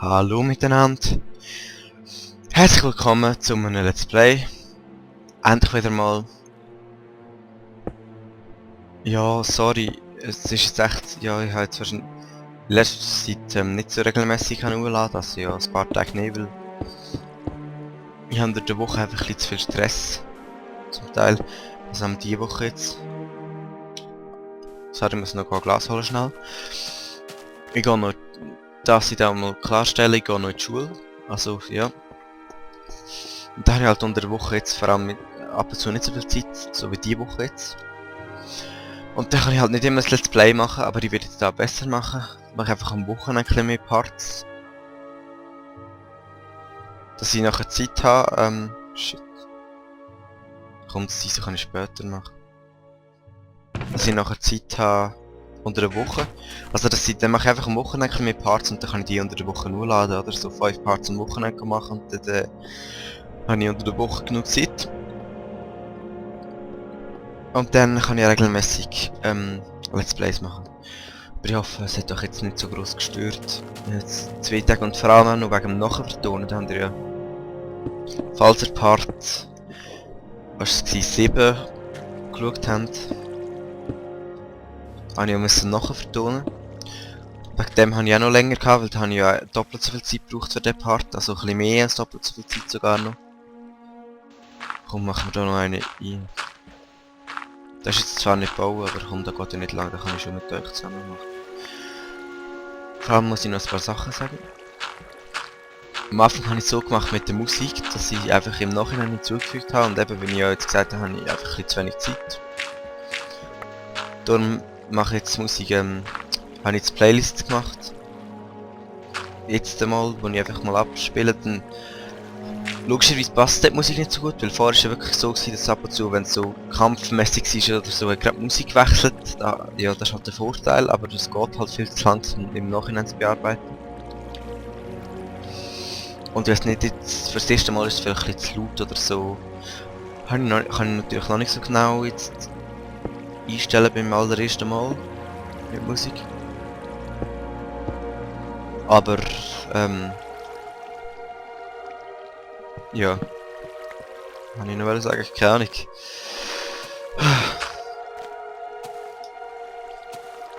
Hallo miteinander. Herzlich willkommen zu einem Let's Play. Endlich wieder mal. Ja, sorry. Es ist jetzt echt... Ja, ich habe jetzt wahrscheinlich in letzter Zeit nicht so regelmäßig hochgeladen. Also ja, ein paar Tage nicht, weil ich habe in der Woche einfach ein bisschen zu viel Stress. Zum Teil. Das haben wir diese Woche jetzt. Sorry, ich muss noch ein Glas holen schnell. Ich gehe noch... Das ich da mal klarstellen, ich gehe noch in die Schule. Also, ja. Und da habe ich halt unter der Woche jetzt vor allem mit ab und zu nicht so viel Zeit, so wie diese Woche jetzt. Und dann kann ich halt nicht immer das Let's Play machen, aber ich werde jetzt da besser machen. Ich mache einfach am Wochenende ein bisschen mehr Parts. Dass ich nachher Zeit habe, shit. Kommt es so kann ich später machen. Dass ich nachher Zeit habe unter der Woche. Also dann mache ich einfach am Wochenende ein bisschen mehr Parts und dann kann ich die unter der Woche nur laden, oder? So 5 Parts am Wochenende machen und dann habe ich unter der Woche genug Zeit. Und dann kann ich regelmäßig Let's Plays machen. Aber ich hoffe, es hat euch jetzt nicht so groß gestört. Jetzt 2 Tage und vor allem noch wegen dem Nachvertonen, da habt ihr ja... Falls ihr Part... Was war es, 7 geschaut habt, habe ich ja müssen nachvertonen. Wegen dem habe ich auch noch länger gehabt, weil da habe ich ja doppelt so viel Zeit gebraucht für den Part, also ein bisschen mehr als doppelt so viel Zeit sogar noch. Komm, machen wir da noch eine ein. Das ist jetzt zwar nicht bauen, aber komm, da geht ja nicht lang, da kann ich schon mit euch zusammen machen. Vor allem muss ich noch ein paar Sachen sagen. Am Anfang habe ich es so gemacht mit der Musik, dass ich einfach im Nachhinein hinzugefügt habe und eben, wie ich ja jetzt gesagt habe, habe ich einfach ein bisschen zu wenig Zeit. Darum mache ich jetzt Musik, habe ich jetzt Playlists gemacht. Jetzt einmal, wo ich einfach mal abspiele, dann logischerweise passt die Musik nicht so gut, weil vorher war es ja wirklich so gewesen, dass ab und zu, wenn es so kampfmäßig ist oder so, hat gerade Musik wechselt. Ja, das ist halt der Vorteil, aber das geht halt viel zu langsam im Nachhinein zu bearbeiten. Und ich weiß nicht, jetzt für das erste Mal ist es vielleicht ein bisschen zu laut oder so. Kann ich natürlich noch nicht so genau jetzt einstellen beim allerersten Mal mit Musik. Aber, ja. Kann ich noch sagen, keine Ahnung.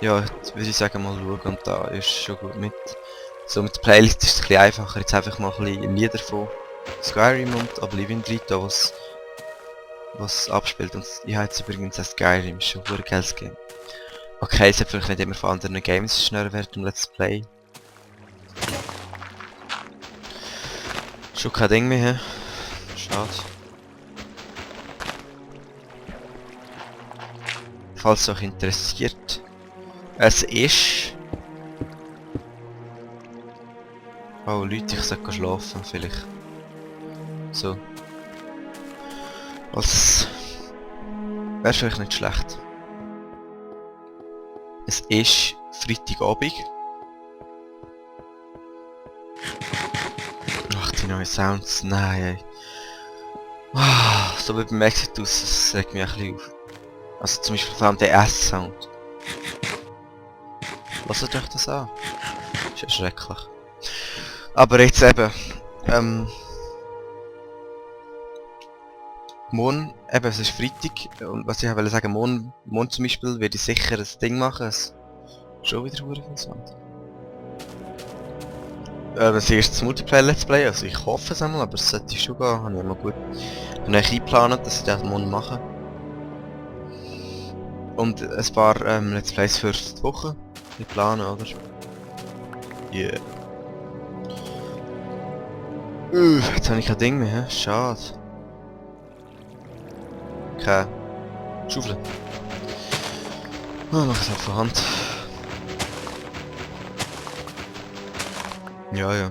Ja, jetzt würde ich sagen, mal schauen und da ist schon gut mit. So mit der Playlist ist es ein bisschen einfacher, jetzt einfach mal ein bisschen Lieder von Skyrim und Oblivion drin, was abspielt. Und ich habe jetzt übrigens auch Skyrim, ist schon ein geiles Game. Okay, es hat vielleicht nicht immer von anderen Games schneller werden im Let's Play. Schon kein Ding mehr, he? Schade. Falls es euch interessiert. Es ist... Oh Leute, ich sollte schlafen vielleicht. So. Das wäre vielleicht nicht schlecht. Es ist Freitagabend. Ach, die neuen Sounds, nein ey. So wie beim Exodus, das regt mich ein bisschen auf. Also zum Beispiel vor allem der S-Sound. Lasst euch das an. Ist ja schrecklich. Aber jetzt eben, morgen, eben, es ist Freitag, und was ich wollte sagen, morgen zum Beispiel werde ich sicher ein Ding machen, schon wieder Hurenversand. Das erste Multiplayer Let's Play, also ich hoffe es einmal, aber es sollte schon gehen, habe ich mal gut eingeplant, dass ich das morgen mache. Und ein paar Let's Plays für die Woche, die planen, oder? Yeah. Jetzt habe ich kein Ding mehr, he? Schade. Keine Schaufel. Oh, mach es halt von Hand. Ja, ja.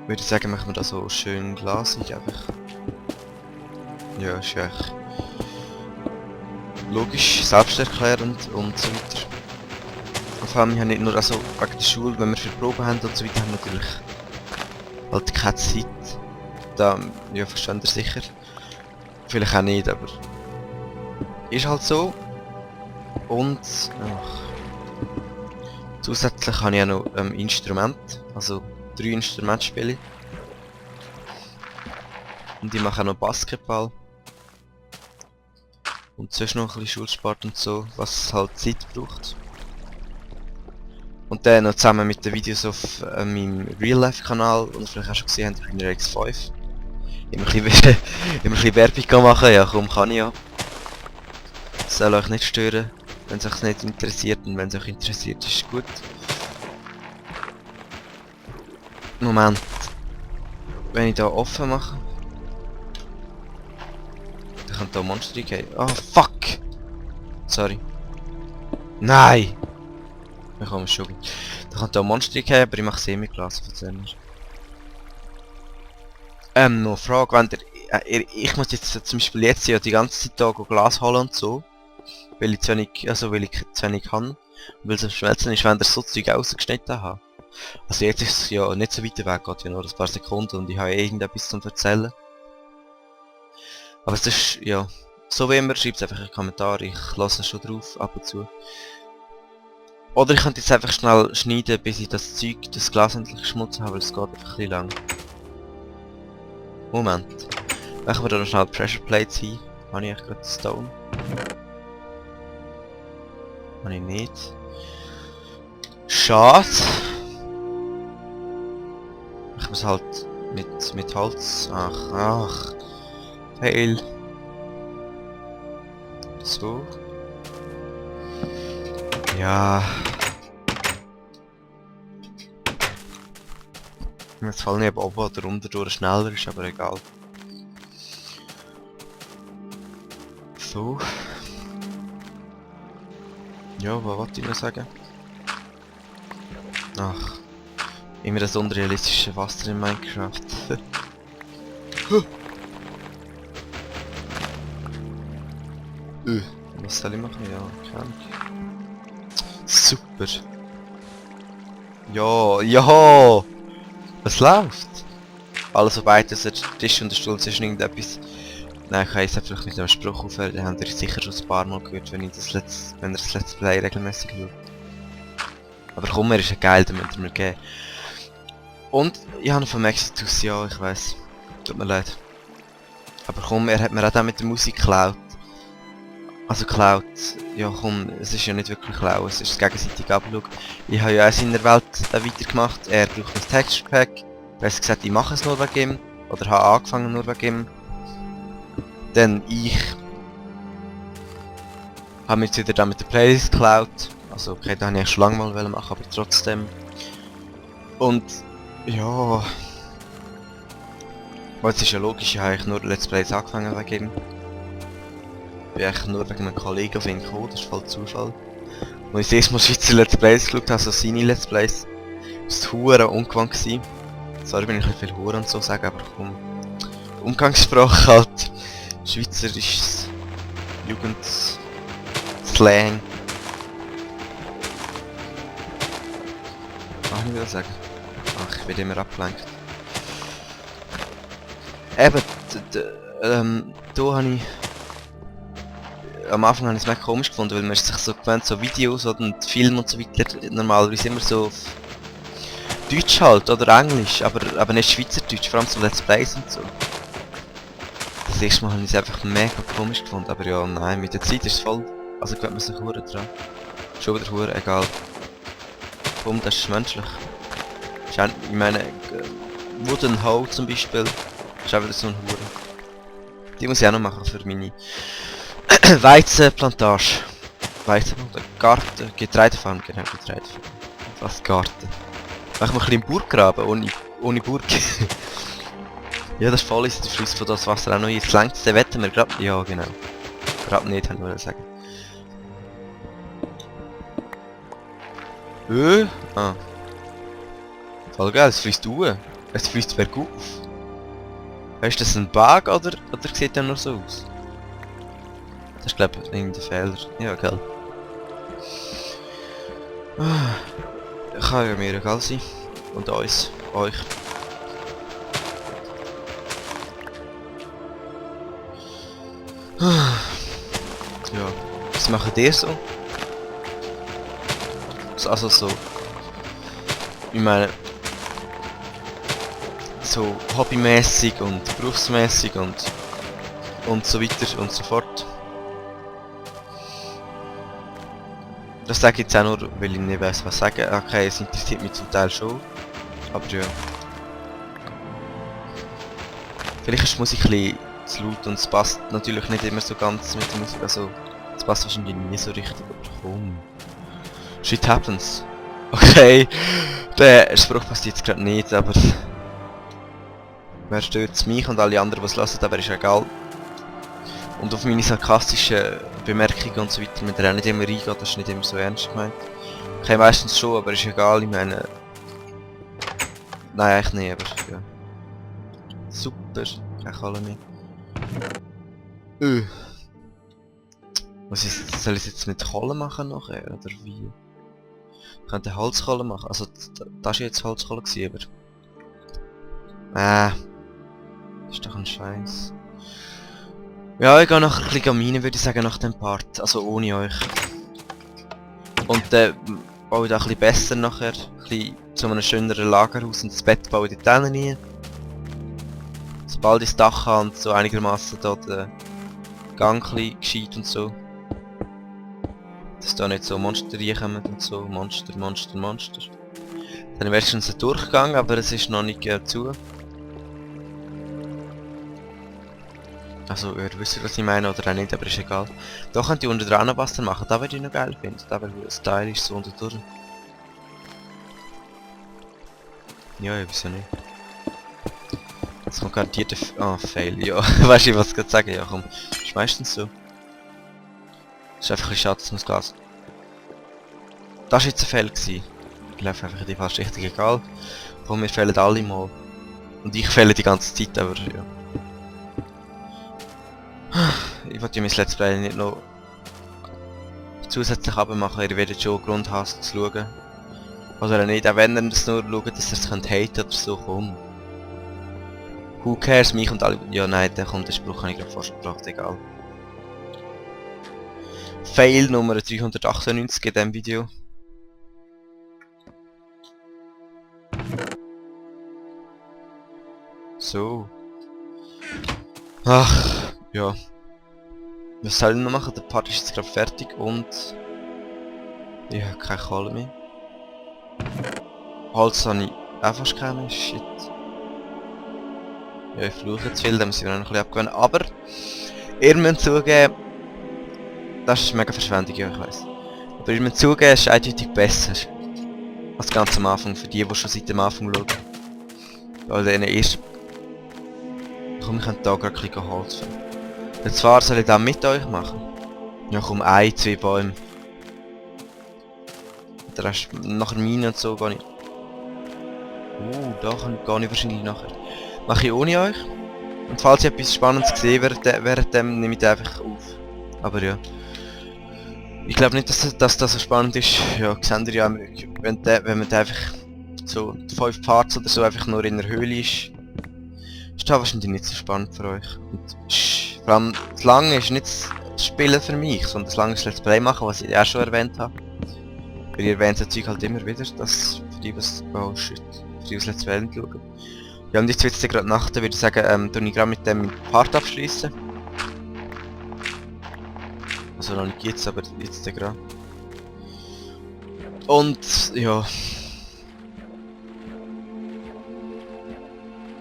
Würde ich sagen, machen wir das so schön glasig einfach. Ja, ist ja echt logisch, selbsterklärend und so weiter. Vor allem, ich habe nicht nur also wegen der Schule, wenn wir für Proben haben und so weiter, haben wir natürlich halt keine Zeit. Da, ja, versteht ihr sicher. Vielleicht auch nicht, aber ist halt so. Und, ach, Zusätzlich habe ich auch noch Instrumente, also 3 Instrumente spiele ich. Und ich mache auch noch Basketball. Und sonst noch ein bisschen Schulsport und so, was halt Zeit braucht. Und dann noch zusammen mit den Videos auf meinem Real-Life-Kanal, und vielleicht auch schon gesehen habt, in der X5. Immer ein bisschen Werbung machen, ja komm, kann ich ja. Das soll euch nicht stören, wenn es euch nicht interessiert, und wenn es euch interessiert, ist gut. Moment. Wenn ich da offen mache, dann könnte da ein Monster reingehen. Oh fuck! Sorry. Nein! Ich komme schon. Da könnte da ein Monster reingehen, aber ich mache Semiglas, erzähl mir. Noch eine Frage, wenn ich muss jetzt zum Beispiel jetzt ja die ganze Zeit da Glas holen und so. Weil ich zu wenig, weil ich zu wenig kann. Und weil es am Schmelzen ist, wenn der so Zeug rausgeschnitten hat. Also jetzt ist es ja nicht so weit weg, geht ja nur ein paar Sekunden und ich habe irgendetwas zum Erzählen. Aber es ist, ja, so wie immer, schreibt es einfach in die Kommentare, ich lasse es schon drauf, ab und zu. Oder ich könnte jetzt einfach schnell schneiden, bis ich das Zeug, das Glas endlich geschmutzt habe, weil es geht einfach ein bisschen lang. Moment. Machen wir da noch schnell Pressure Plates hin. Habe ich eigentlich gerade Stone? Habe ich nicht. Schade. Ich muss halt mit Holz. Ach. Fail. So. Ja. Jetzt fallen nicht, ob oben oder unten durch schneller ist, aber egal. So. Ja, was wollte ich noch sagen? Ach. Immer das unrealistische Wasser in Minecraft. Was soll ich machen? Ja, keine Ahnung. Super. Ja! Was läuft? Alles auf beiden, der Tisch und der Stuhl zwischen irgendetwas. Nein, ich kann jetzt einfach mit dem Spruch aufhören, den habt ihr sicher schon ein paar Mal gehört, wenn ihr das Let's Play regelmäßig schaut. Aber komm, er ist ja geil, den müsst ihr mir geben. Und ich habe von Maxitus, ja, ich weiß. Tut mir leid. Aber komm, er hat mir auch mit der Musik geklaut. Also geklaut. Ja komm, es ist ja nicht wirklich klauen, es ist das gegenseitige Abschauen. Ich habe ja auch in seiner Welt weitergemacht, er braucht ein Texture Pack. Er hat gesagt, ich mache es nur wegen ihm. Oder habe angefangen nur wegen ihm. Dann ich habe mich jetzt wieder dann mit der Playlist geklaut. Also okay, da habe ich schon lange mal machen, aber trotzdem. Und ja. Weil es ist ja logisch, ich habe eigentlich nur Let's Plays angefangen wegen ihm. Ich bin eigentlich nur wegen einem Kollegen auf ihn gekommen, das ist voll Zufall. Als ich das erste Mal Schweizer Let's Plays geschaut habe, also seine Let's Plays, war es verdammt ungewohnt gewesen. Sorry, wenn ich ein bisschen Hure und so sage, aber komm. Umgangssprache halt. Schweizerisch Jugendslang. Was kann ich wieder sagen? Ach, ich werde immer abgelenkt. Eben, da habe ich... Am Anfang habe ich es mega komisch gefunden, weil man sich so gewöhnt, so Videos und Filme und so weiter, normalerweise immer so auf Deutsch halt, oder Englisch, aber nicht Schweizerdeutsch, vor allem so Let's Plays und so. Das erste Mal habe ich es einfach mega komisch gefunden, aber ja, nein, mit der Zeit ist es voll, also gewöhnt man sich hure dran. Schon wieder hure, egal. Komm, das ist menschlich. Ich meine, Wooden Hoe zum Beispiel, ist auch wieder so ein Hure. Die muss ich auch noch machen für meine Weizenplantage. Weizenplantage, Garten, Getreidefarm, genau, Getreidefarm. Fast Garten. Machen wir ein bisschen Burggraben, ohne Burg. Ja, das ist voll, ist der Fluss von das Wasser auch noch hier. Das längste wetten wir gerade. Ja, genau. Gerade nicht, kann ich sagen. Ah. Voll geil, es fließt durch. Es fließt bergauf. Ist das ein Bug oder sieht der nur so aus? Das ist glaube ich irgendein Fehler. Ja, geil. Kann ja mir egal sein. Und uns. Euch. Ja. Was macht ihr so? Also so... Ich meine... So hobbymäßig und berufsmäßig und so weiter und so fort. Das sage ich jetzt auch nur, weil ich nicht weiss, was sagen. Okay, es interessiert mich zum Teil schon. Aber ja. Vielleicht ist die Musik ein bisschen zu laut und es passt natürlich nicht immer so ganz mit der Musik. Also, es passt wahrscheinlich nie so richtig, aber komm. Shit happens. Okay, der Spruch passt jetzt gerade nicht, aber... Wer stört mich und alle anderen, die es hören, aber ist egal. Und auf meine sarkastischen Bemerkungen und so weiter, mit der auch nicht immer reingeht, das ist nicht immer so ernst gemeint. Okay, meistens schon, aber ist egal, ich meine... Nein, eigentlich nicht, aber ja. Super, keine Kohle mehr. Was ist, soll ich jetzt mit Kohle machen nachher, oder wie? Ich könnte Holzkohle machen, also das war jetzt Holzkohle gewesen, aber... das ist doch ein Scheiß. Ja, ich gehe nachher ein bisschen Minen, würde ich sagen, nach dem Part, also ohne euch. Und dann baue ich da ein bisschen besser nachher, ein bisschen zu einem schöneren Lagerhaus und das Bett baue ich dort rein. Sobald ich das Dach habe und so einigermaßen dort den Gang ein bisschen gescheit und so. Dass da nicht so Monster reinkommen und so, Monster. Dann habe ich wenigstens einen Durchgang, aber es ist noch nicht zu. Also, ihr wisst, was ich meine oder auch nicht, aber ist egal. Da könnt ihr unten dran noch was machen, da würde ich noch geil finden. Da wäre stylisch so unten durch. Ja, wieso nicht? Jetzt kommt garantiert ein Fail, ja. Weißt du, was ich gerade sagen? Ja, komm. Ist meistens so. Das ist einfach ein schade, dass man es Gas. Das war jetzt ein Fail gewesen. Ich laufe einfach in die falsche Richtung, egal. Komm, wir fehlen alle mal. Und ich fehle die ganze Zeit, aber ja. Ich wollte mein Let's Play nicht noch zusätzlich abmachen, ihr werdet schon Grund haben zu schauen. Oder nicht, auch wenn ihr das nur schaut, dass ihr es könnt haten oder so, komm. Who cares, mich und alle... Ja nein, da kommt der Spruch, habe ich gerade vorher gebracht, egal. Fail Nummer 398 in diesem Video. So. Ach, ja. Was soll ich noch machen? Der Part ist jetzt gerade fertig und... ich habe keine Kohle mehr. Holz habe ich auch fast keine, shit. Ja, ich fluche zu viel, da muss ich mir noch ein bisschen abgewöhnen. Aber, ihr müsst zugeben... Das ist mega Verschwendung, ja, ich weiss. Aber ihr müsst zugeben, es ist eindeutig besser. Als ganz am Anfang, für die schon seit dem Anfang schauen. Weil denen erst... Komm, ich könnte da gerade ein bisschen Holz finden. Und zwar soll ich das mit euch machen. Ja komm, 2 Bäume. Der Rest, nachher Minen und so, gehe ich... da gehe ich wahrscheinlich nachher. Mache ich ohne euch. Und falls ihr etwas Spannendes gesehen während dem nehme ich das einfach auf. Aber ja. Ich glaube nicht, dass das so spannend ist. Ja, seht ihr ja, wenn man einfach so 5 Parts oder so einfach nur in der Höhle ist. Ist das wahrscheinlich nicht so spannend für euch. Und vor allem, das Lange ist nicht das Spielen für mich, sondern das Lange ist Let's Play machen, was ich auch schon erwähnt habe. Weil ihr erwähnt das Zeug halt immer wieder, dass für die was... oh shit, für die was Let's Play schauen. Ja, und jetzt wird es gerade Nacht, würde ich sagen, tue ich gerade mit dem Part abschließen. Also noch nicht jetzt, aber jetzt gerade. Und ja.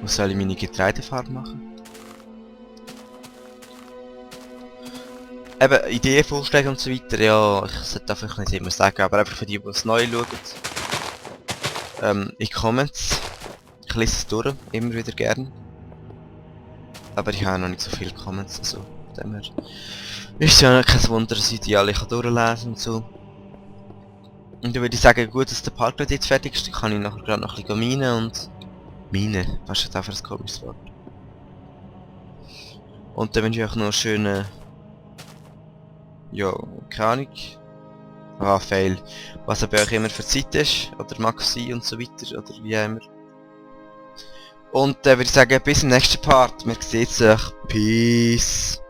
Was soll ich meine Getreidefarbe machen? Eben, Ideen, Vorschläge und so weiter, ja, ich sollte das vielleicht nicht immer sagen, aber einfach für die, die es neu schauen. In Comments. Ich lese es durch, immer wieder gern. Aber ich habe noch nicht so viele Comments, also dem her. Ist ja noch kein Wunder, dass ich die alle durchlesen und so. Und dann würde ich sagen, gut, dass der Parkplatz jetzt fertig ist, dann kann ich nachher gerade noch ein bisschen minen und... Mine, was ist das für ein komisches Wort? Und dann wünsche ich euch noch einen schönen... ja, keine Ahnung. Ah, Fail. Was bei euch immer für Zeit ist, oder mag sein und so weiter, oder wie auch immer. Und dann würde ich sagen, bis im nächsten Part. Wir sehen uns. Peace.